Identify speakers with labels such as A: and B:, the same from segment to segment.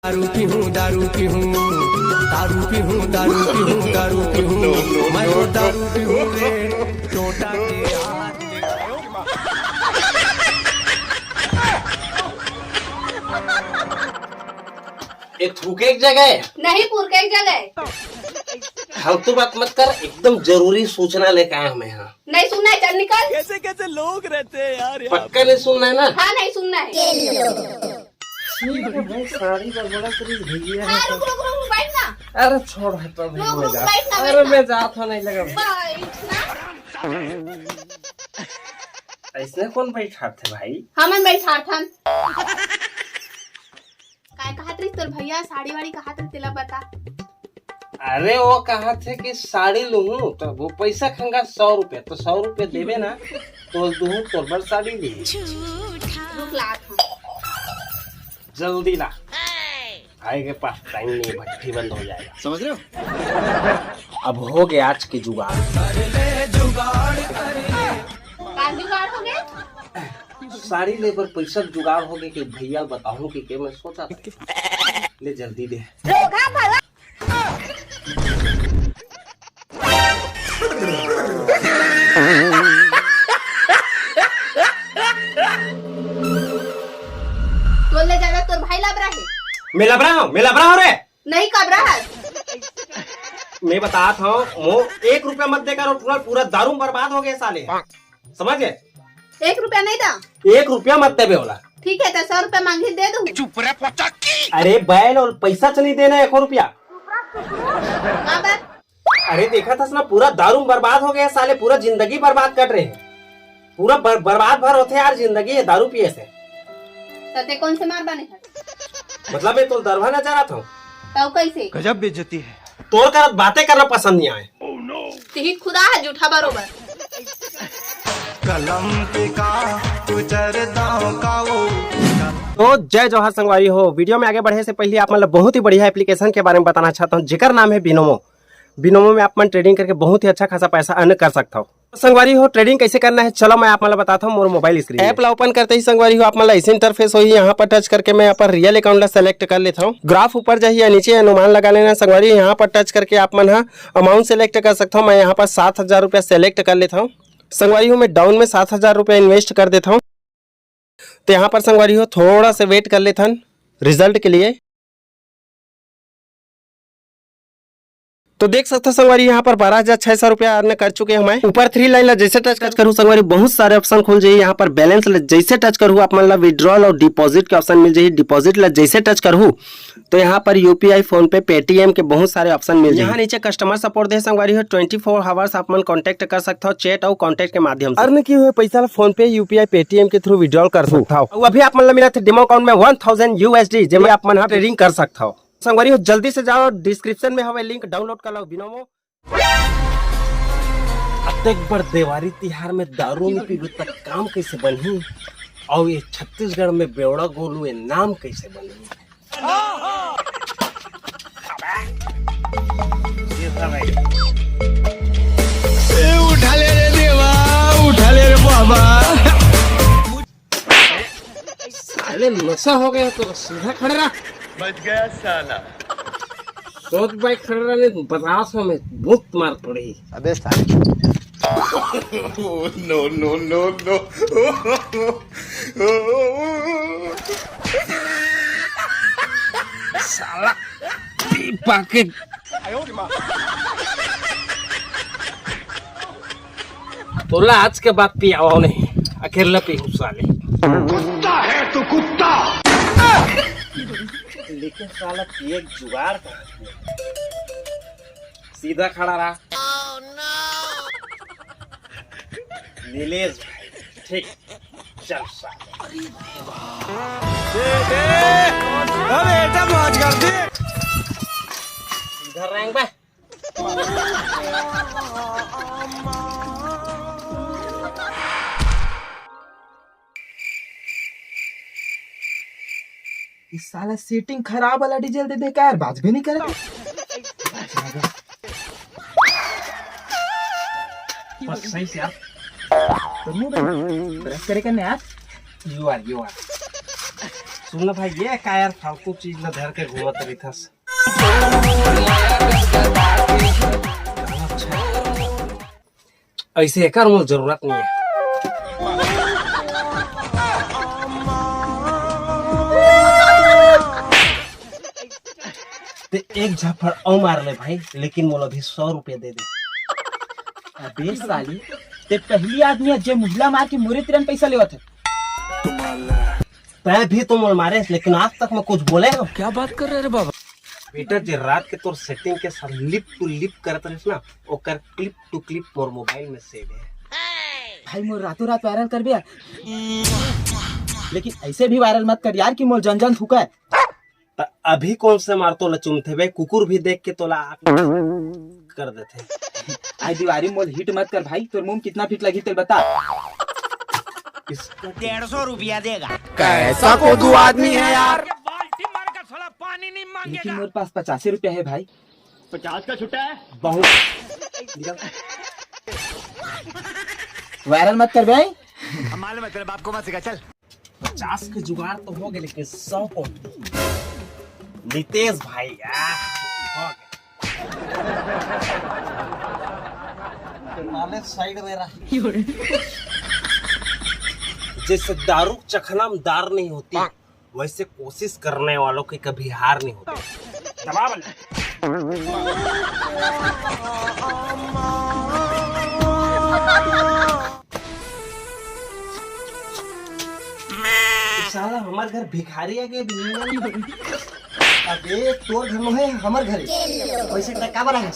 A: दारू पी हूँ दारू पी हूँ दारू पी हूँ दारू पी हूँ दारू पी हूँ मैं तो दारू पी हूँ रे छोटा के हाथ में।
B: ये थूके एक जगह है
C: नहीं पूर एक जगह है।
B: हम तो बात मत कर, एकदम जरूरी सूचना लेकर आए हमें यहाँ।
C: नहीं सुनना है, चल निकल।
D: कैसे कैसे लोग रहते हैं यार
B: पक्का नहीं सुनना है ना?
C: हाँ नहीं सुनना है।
B: साड़ी का बड़ा करीब भैया
C: हाँ रुक रुक रुक बैठ ना।
B: अरे छोड़ हटो भाई,
C: रुक
B: मैं
C: रुक
B: जा।
C: बैठ ना
B: अरे मैं जात हो नहीं लगा
C: बैठ ना।
B: ऐसे कौन बैठा थे भाई?
C: हम बैठा था। काय कहा थे तोर भैया साड़ी वाड़ी कहा थे तेला बता।
B: अरे वो कहा थे कि साड़ी लूं तो वो पैसा खंगा 100 रुपए, तो 100 रुपए देवे ना तो दूं तो बड़ साड़ी ली।
C: रुक ला था।
B: जल्दी ला, भाई के पास टाइम नहीं, भट्टी बंद हो जाएगा।
D: समझ रहे हो?
B: अब हो गया आज के जुगाड़।
C: का जुगाड़ हो गए?
B: साड़ी लेकर पैसा जुगाड़ हो गया कि भैया बताऊं कि क्या मैं सोचा था। ले जल्दी दे।
C: तो ले जाना तोर भाई लब रहा है।
B: मैं लबरा हूँ रे।
C: नहीं कब रहा है।
B: मैं बता था वो 1 रुपया मत देकर और पूरा पूरा दारू बर्बाद हो गया साले, समझ गए?
C: 1 रुपया नहीं था।
B: 1 रुपया मत देवे वाला।
C: ठीक है तो 100 रुपया मांगी दे दूँ।
D: चुप रहे पोचाकी।
B: अरे बैल और पैसा चली देना 1 रुपया।
C: हाँ बात।
B: अरे देखा था ना, पूरा दारू बर्बाद हो गया साले, पूरा जिंदगी बर्बाद कर रहे हैं, पूरा बर्बाद भर होते यार जिंदगी है दारू पिए से।
C: तते कौन से मार बने है?
B: मतलब मैं तो दरभा न जा रहा था।
C: तो कैसे?
D: गजब बेइज्जती है।
B: तोड़ कर बातें करना पसंद नहीं आए।
C: तिही खुदा है झूठा बरोबर।
D: कलम के का उचरदाओं का वो।
B: तो जय जवाहर संगवारी हो। वीडियो में आगे बढ़े से पहले आप मतलब बहुत ही बढ़िया एप्लीकेशन के बारे में बताना चाहता हूँ, जिकर नाम है बिनोमो। बिनोमो में आप मन ट्रेडिंग करके बहुत ही अच्छा खासा पैसा अर्न कर सकता हो। संगवारी हो ट्रेडिंग कैसे करना है, चलो मैं आप मतलब बताता हूँ। मोर मोबाइल स्क्रीन ऐप ला ओपन करते ही संगवारी हो आप मतलब ऐसे इंटरफेस हो, यहाँ पर टच करके मैं यहाँ पर रियल अकाउंट ला सेलेक्ट कर लेता हूँ। ग्राफ ऊपर जाइए, नीचे अनुमान लगा लेना संगवारी। यहाँ पर टच करके आप मन अमाउंट सेलेक्ट कर सकता हूँ। मैं यहाँ पर 7,000 रुपया सेलेक्ट कर लेता हूँ। संगवारी हो मैं डाउन में 7,000 रुपया इन्वेस्ट कर देता हूँ। तो यहाँ पर संगवारी हो थोड़ा सा वेट कर लेता हूँ रिजल्ट के लिए। तो देख सकते हो संगवारी यहाँ पर 12,600 रुपया अर्न कर चुके हैं मैं। ऊपर 3 लाइन ला जैसे टच करूँ संगवारी बहुत सारे ऑप्शन खुल जाइए। यहाँ पर बैलेंस जैसे टच करूँ आप मतलब विड्रॉल और डिपॉजिट के ऑप्शन मिल जाइए। डिपॉजिट ला जैसे टच करूँ तो यहाँ पर यूपीआई, फोन पे, पेटीएम के बहुत सारे ऑप्शन मिल जाए। यहाँ नीचे कस्टमर सपोर्ट दे संगवारी हो 24 आवर्स आप मन कॉन्टेक्ट कर सकते हो चैट और कॉन्टेक्ट के माध्यम से। अर्न की हुए पैसा फोन पे, यूपीआई, पेटीएम के थ्रू विड्रॉल कर सकता हो। अभी आप मतलब मेरा डेमो अकाउंट में 1000 USD जिसमें आप मन ट्रेडिंग कर सकता हो। संगवारी हो जल्दी से जाओ, डिस्क्रिप्शन में हमें लिंक डाउनलोड कर लो बिनोमो। अतेक बार देवारी तिहार में दारू नहीं पीबू तक काम कैसे बनही, और ये छत्तीसगढ़ में बेवड़ा गोलू ये नाम कैसे बनही।
D: उठा ले रे देवा, उठा ले रे बाबा।
B: साले नशा हो गया तो सीधा खड़े रहा।
D: बच गया साला।
B: सोच भाई खड़े रहने 50 में बहुत मार पड़ी।
D: अबे साले। No no no no.
B: साला पी पाके तोला आज के बाद पियावा नहीं, अकेला पी साले।
D: कुत्ता है तू कुत्ता।
B: लेकिन साला एक जुगाड़ का सीधा खड़ा रहा। नीलेश भाई ठीक चल साला।
D: बेटा मौज कर दे।
B: इधर रहेंगे बे।
E: इस साला सेटिंग खराब वाला डीजल दे दे का यार, बाज भी नहीं करे।
B: बस सही से आप
E: तो ब्रश करे करने यार।
B: यू आर सुन भाई ये का यार फालतू चीज न धर के घूमत रही था। ऐसे एकर मोल जरूरत नहीं है। ते एक झपड़ और मार ले भाई, लेकिन मोल अभी 100 रुपये दे दे।
E: अबे साली ते पहली आदमी है जो महिला मार के मोरे तिरन पैसा लेवत है।
B: तय भी तो मोल मारे, लेकिन आज तक मैं कुछ बोले ना।
A: क्या बात कर रहे रे बाबा?
B: बेटा जे रात के तोर सेटिंग के साथ लिप टू लिप करत रहिस ना, ओकर क्लिप टू क्लिप मोर मोबाइल में सेव है।
E: भाई मोर रातों रात वायरल कर बे, लेकिन ऐसे भी वायरल मत कर यार कि मोर जन जन थूका है।
B: अभी कौन से मार तो चुमथे बे, कुकुर भी देख के तोला कर देते।
E: आई दीवारी मोल हिट मत कर भाई, तोर मुंह में कितना फिट लगी तेल बता।
D: 150 रुपया देगा।
A: कैसा को दो आदमी है यार।
D: बाल्टी मार कर थोड़ा पानी नहीं
E: लेकिन
D: मांगेगा।
E: मेरे पास 85 रुपया है भाई।
D: 50 का छुट्टा है।
B: बहुत
E: वायरल मत कर भाई।
D: मालूम है तेरे बाप को मत सिखा, चल।
B: 50 के जुगाड़ तो हो गए, लेकिन 100 को नितेश भाई हो गए। साइड में रहा। जैसे दारू चखना में दार नहीं होती, वैसे कोशिश करने वालों की कभी हार नहीं होती। दबाव साला हमार घर भिखारी है के भी।
E: अबे तोर घर में है हमर घर वैसे का बना है।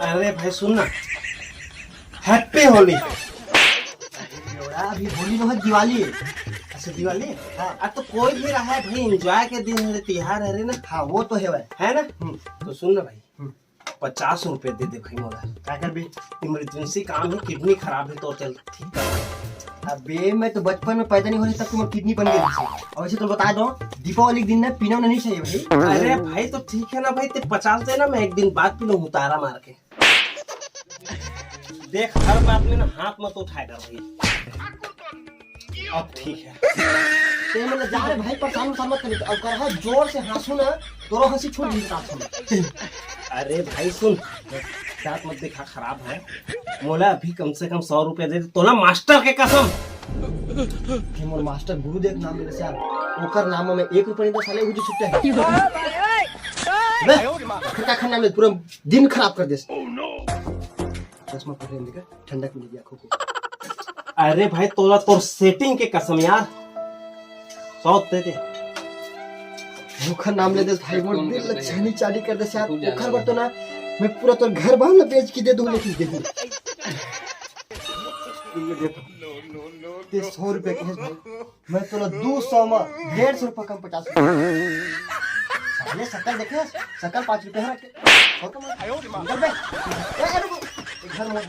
B: अरे भाई सुन ना, हैप्पी होली।
E: अभी होली में दिवाली है।
B: अच्छा दिवाली हाँ। अब तो कोई भी रहा है भाई, एंजॉय के दिन है, त्योहार है रे ना।
E: हाँ वो तो है भाई,
B: है ना। तो सुन ना भाई, 50 रुपए दे दे भाई मोला। क्या कर भी, इमरजेंसी काम है, किडनी खराब है तो चल ठीक है।
E: अबे मैं तो बचपन में पैदा नहीं होने तक तुम्हारी किडनी बन गई थी। और वैसे तो बता दो दीपावली के दिन ना पीना नहीं चाहिए भाई।
B: अरे भाई तो ठीक है ना भाई, ते 50 देना, मैं एक दिन बाद पी लूँ उतारा मार के। देख हर बात में ना हाथ मत उठाएगा भाई। अब ठीक है।
E: ते मतलब जा रे भाई, परेशान मत कर। और कर है जोर से हंसू ना, तोरो हंसी छूट जाएगी।
B: अरे भाई सुन, दांत मत दिखा, खराब है। मोला अभी कम से कम 100 रुपया दे दे, तोला मास्टर के कसम।
E: मोर मास्टर गुरुदेव नाम मेरे से ओकर नाम में 1 रुपया नहीं तो साले हुजी छुट्टा है। फिर का खाना में पूरा दिन खराब कर दे। चश्मा पहन लेगा, ठंडक मिलेगी आंखों को।
B: अरे भाई तोला तोर सेटिंग के कसम यार, 100 दे दे।
E: ओखर नाम ले दे भाई, मोर दिल लछनी चाली कर दे यार। ओखर बर तो ना मैं पूरा तोर घर बांध बेच के दे दूं, लेकिन दे दूं। ते 100 रुपए के है भाई, मैं तोला 200 में 150 रुपया कम 50 साले शकल देखे, शकल 5 रुपए है के 100 कम निकल बे। ए रुको, घर में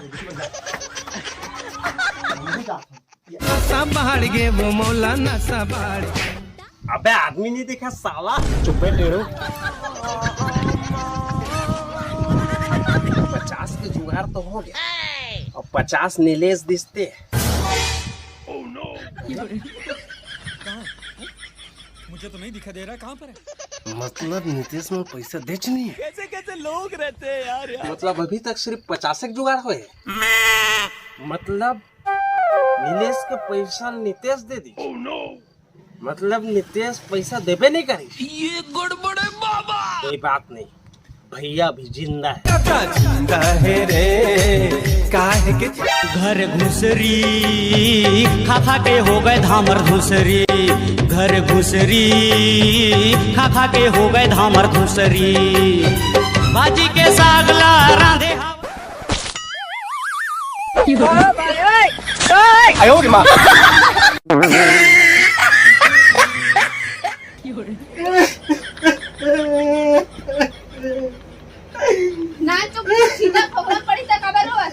A: संभाल गे वो मौलाना संभाल।
B: अबे आदमी नहीं दिखा साला, चुपे टेढ़ो। 50 के जुगाड़ तो हो गया, और 50 नीलेश दिसते।
A: मुझे तो नहीं दिखा दे रहा, कहाँ पर है?
B: मतलब नीतीश में पैसा देच नहीं है।
D: कैसे कैसे लोग रहते हैं यार।
B: मतलब अभी तक सिर्फ 50 के जुगाड़ हुए। मतलब नीलेश के पैसा नीतीश दे दी। मतलब नीतीश पैसा देबे नहीं करी।
A: ये गड़बड़ है बाबा।
B: कोई बात नहीं, भैया भी जिंदा है।
A: जिंदा है रे, काहे के
F: घर घुसरी खा खा के हो गए धामर धुसरी। घर घुसरी खा खा के हो गए धामर धुसरी। बाजी के सागला रांधे
C: ना चुप सीधा ठोकरा पड़ी त खबर हुआ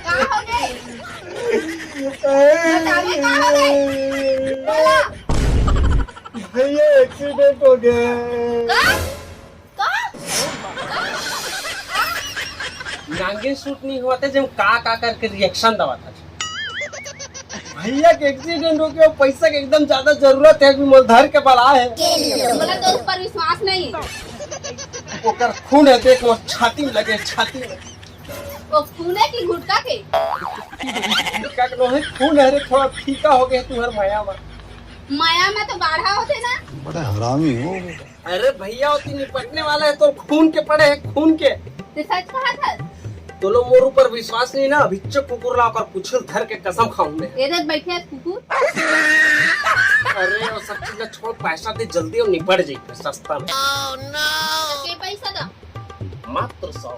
C: कहाँ हो गए? बतावे कहाँ हो गए? बोला
E: भैया एक्सीडेंट हो गया।
B: नांगे शूट नहीं हुआ था जब का करके रिएक्शन दवा था भैया के एक्सीडेंट हो गया, पैसा के एकदम ज्यादा जरूरत है, अभी मुलधर के बला है।
C: बोला तो उस पर विश्वास नहीं है।
B: ओकर खून है, देख वो छाती में लगे, छाती में।
C: वो खून है कि गुटका के?
B: क्या कहो, खून है रे, थोड़ा फीका हो गया तुम्हार माया में।
C: माया में तो गाढ़ा होते ना।
D: बड़ा हरामी हो।
B: अरे भैया होती निपटने वाला है तो खून के पड़े है, खून के।
C: तो सच कहा था।
B: तो लो मोर ऊपर विश्वास नहीं ना, अभी चुप कुकुर ला कर कुछ धर के कसम खाऊं मैं।
C: इधर बैठे हैं कुकुर।
B: अरे वो सब चीज छोड़, पैसा दे जल्दी और निपट जाए सस्ता में।
C: के पैसा दो
B: मात्र 100।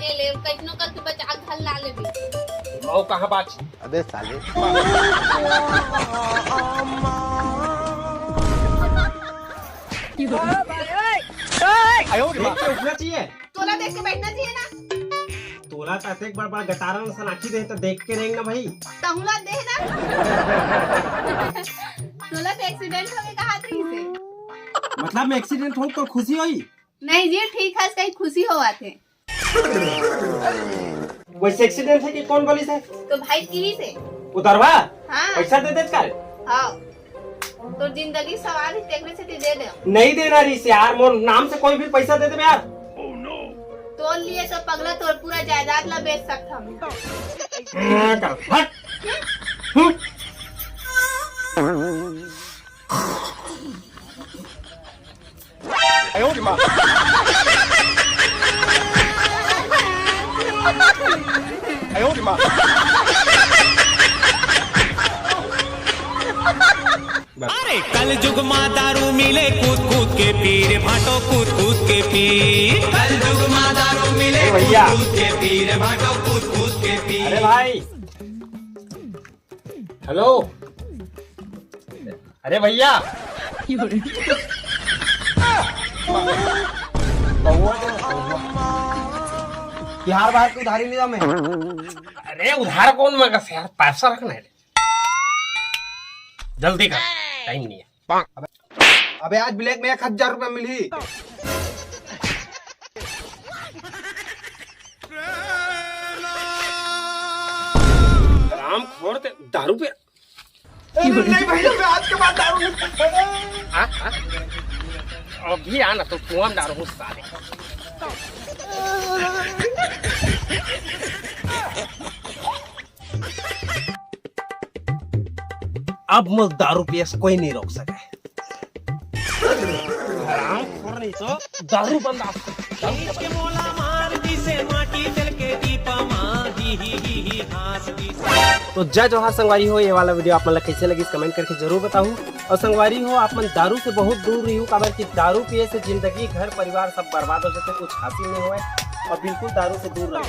C: ये ले कैसनो करके बचा घर ला ले भी।
B: मऊ कहाँ बात?
D: अबे साले।
B: उठना चाहिए,
C: तोला देख के बैठना चाहिए ना।
B: तोला चाहते एक बार बार गटारा में सनाखी दे तो देख के रहेंगे ना भाई।
C: तहुला दे ना। तोला तो एक्सीडेंट हो गया कहा थी से।
B: मतलब में एक्सीडेंट हो तो खुशी हुई?
C: नहीं जी ठीक है, कहीं खुशी हुआ थे।
B: वैसे एक्सीडेंट है कि कौन बोली से?
C: तो भाई की से।
B: उतरवा
C: हाँ
B: पैसा दे दे कर।
C: हाँ तो जिंदगी सवाल ही देखने से दे दे।
B: नहीं देना रिस यार, मोर नाम से कोई भी पैसा दे दे यार।
C: तोड़ लिए तो पगला तोड़ पूरा जायदाद ला बेच सकता हूँ।
B: हट।
F: अरे कल जुग माँ दारू मिले कूद कूद के पीर भाटो कूद कूद के पीर। कल जुग माँ दारू मिले
B: भैया।
F: कूद कूद के पीर भाटो कूद कूद के पीर।
B: अरे भाई, हेलो। अरे भैया,
E: बिहार बाहर की उधारी लिया मैं।
B: अरे उधार कौन मांगा यार, पैसा रखना है, जल्दी कर, टाइम नहीं है।
E: अबे आज ब्लैक में 1000 रुपए मिली।
B: राम खोर ते दारू पे।
E: नहीं भैया, मैं आज के बाद दारू नहीं।
B: अभी आना तो कुआं में दारू साले। अब मुझ दारू पिए से कोई नहीं रोक सके। हराम खोर नहीं तो दारू बंद
F: के मोला मार दी से माटी जल के दीपा माँ ही हास दी।
B: तो जय जोहार संगवारी हो, ये वाला वीडियो आप मतलब कैसे लगी कमेंट करके जरूर बताऊं। और संगवारी हो, आप मन दारू से बहुत दूर रही हो, कारण कि दारू पिए से जिंदगी घर परिवार सब बर्बाद हो जाते, कुछ हासिल नहीं हुआ और बिल्कुल दारू से दूर रहो।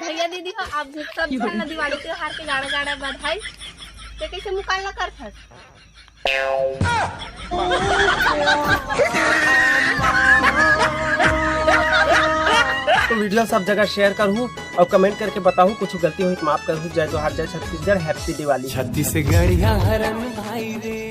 C: भैया दीदी हो आप सब ना दिवाली त्योहार के गाड़ा गाड़ा बधाई। तो कैसे मुकाबला कर था?
B: तो वीडियो सब जगह शेयर करूँ और कमेंट करके बताऊँ, कुछ गलती हुई तो माफ करूँ। जय जोहार, जय छत्तीसगढ़, हैप्पी दिवाली।
A: छत्तीसगढ़िया हरन भाई रे।